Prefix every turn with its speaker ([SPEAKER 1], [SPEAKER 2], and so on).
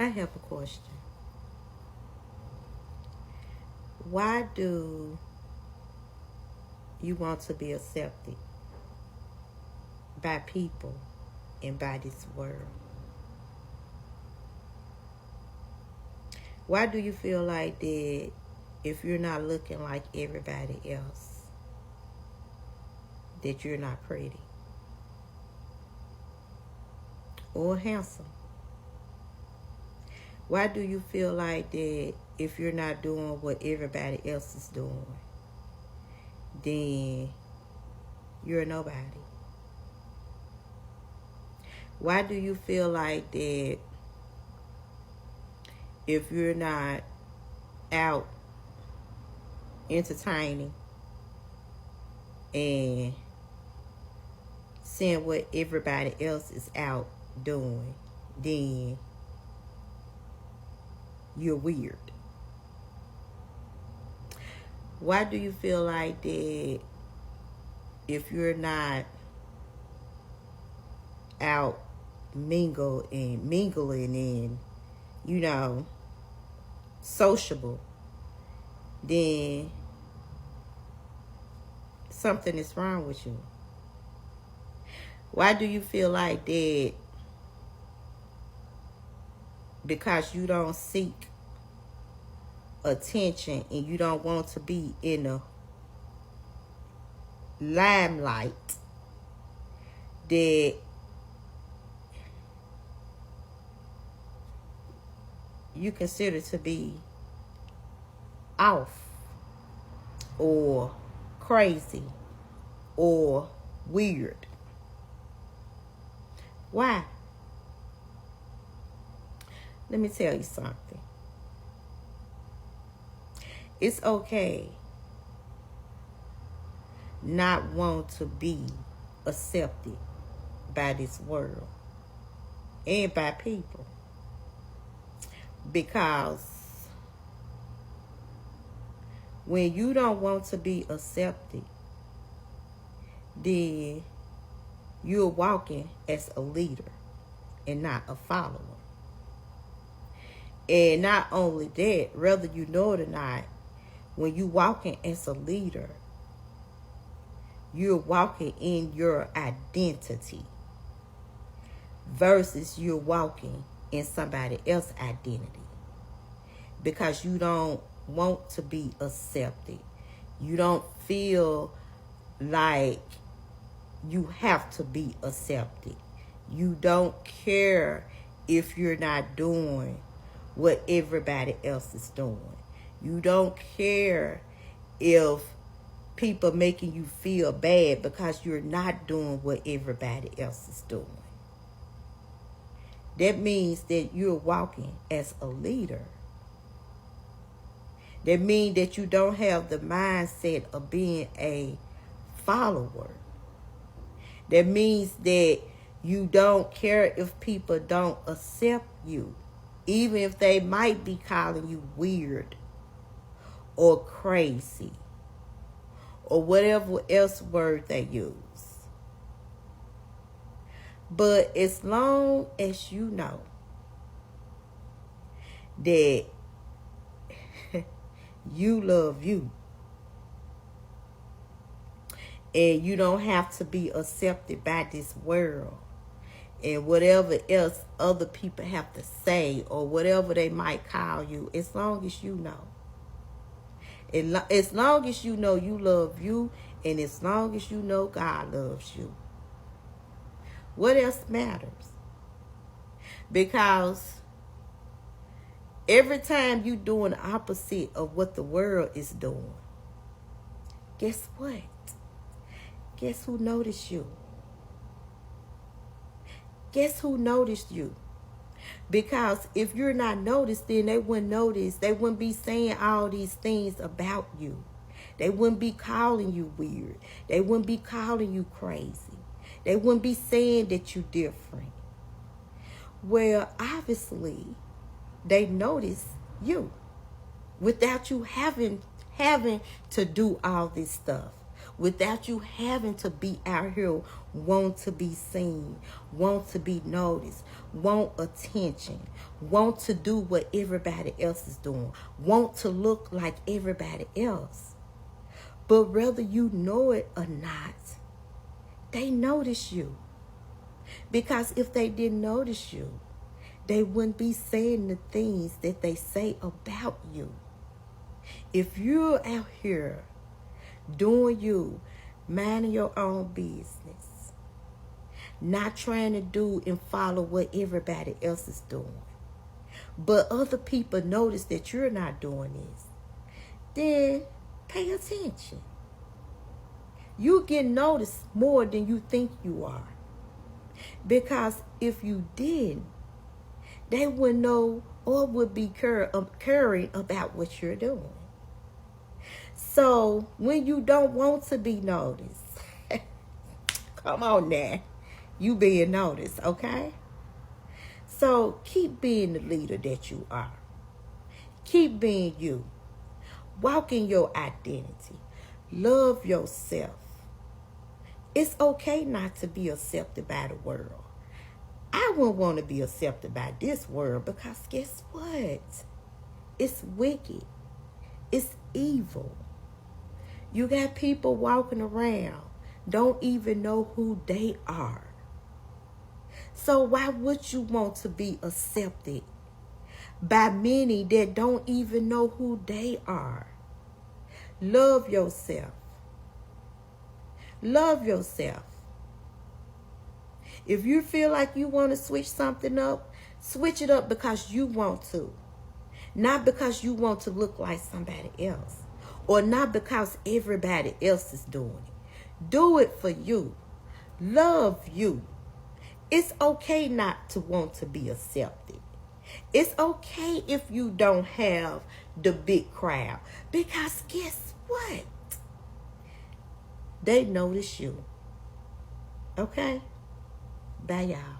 [SPEAKER 1] I have a question. Why do you want to be accepted by people and by this world? Why do you feel like that if you're not looking like everybody else, that you're not pretty or handsome? Why do you feel like that if you're not doing what everybody else is doing, then you're nobody? Why do you feel like that if you're not out entertaining and seeing what everybody else is out doing, then you're weird? Why do you feel like that if you're not out mingling and, sociable, then something is wrong with you? Why do you feel like that because you don't seek attention and you don't want to be in the limelight, that you consider to be off or crazy or weird? Why? Let me tell you something. It's okay not want to be accepted by this world and by people, because when you don't want to be accepted, then you're walking as a leader and not a follower. And not only that, whether you know it or not, when you walking as a leader, you're walking in your identity versus you're walking in somebody else's identity, because you don't want to be accepted. You don't feel like you have to be accepted. You don't care if you're not doing what everybody else is doing. You don't care if people making you feel bad because you're not doing what everybody else is doing. That means that you're walking as a leader. That means that you don't have the mindset of being a follower. That means that you don't care if people don't accept you, even if they might be calling you weird or crazy or whatever else word they use. But as long as you know that you love you and you don't have to be accepted by this world and whatever else other people have to say or whatever they might call you, as long as you know. As long as you know you love you, and as long as you know God loves you, what else matters? Because every time you doing the opposite of what the world is doing, guess what? Guess who noticed you? Guess who noticed you? Because if you're not noticed, then they wouldn't notice. They wouldn't be saying all these things about you. They wouldn't be calling you weird. They wouldn't be calling you crazy. They wouldn't be saying that you're different. Well, obviously, they notice you without you having to do all this stuff, without you having to be out here want to be seen, want to be noticed, want attention, want to do what everybody else is doing, want to look like everybody else. But whether you know it or not, they notice you. Because if they didn't notice you, they wouldn't be saying the things that they say about you. If you're out here doing you, minding your own business, not trying to do and follow what everybody else is doing, but other people notice that you're not doing this, then pay attention. You get noticed more than you think you are. Because if you didn't, they would know or would be caring about what you're doing. So when you don't want to be noticed, come on now, you being noticed, okay? So keep being the leader that you are. Keep being you. Walk in your identity. Love yourself. It's okay not to be accepted by the world. I wouldn't want to be accepted by this world because guess what? It's wicked. It's evil. You got people walking around, don't even know who they are. So why would you want to be accepted by many that don't even know who they are? Love yourself. Love yourself. If you feel like you want to switch something up, switch it up because you want to. Not because you want to look like somebody else. Or not because everybody else is doing it. Do it for you. Love you. It's okay not to want to be accepted. It's okay if you don't have the big crowd. Because guess what? They notice you. Okay? Bye, y'all.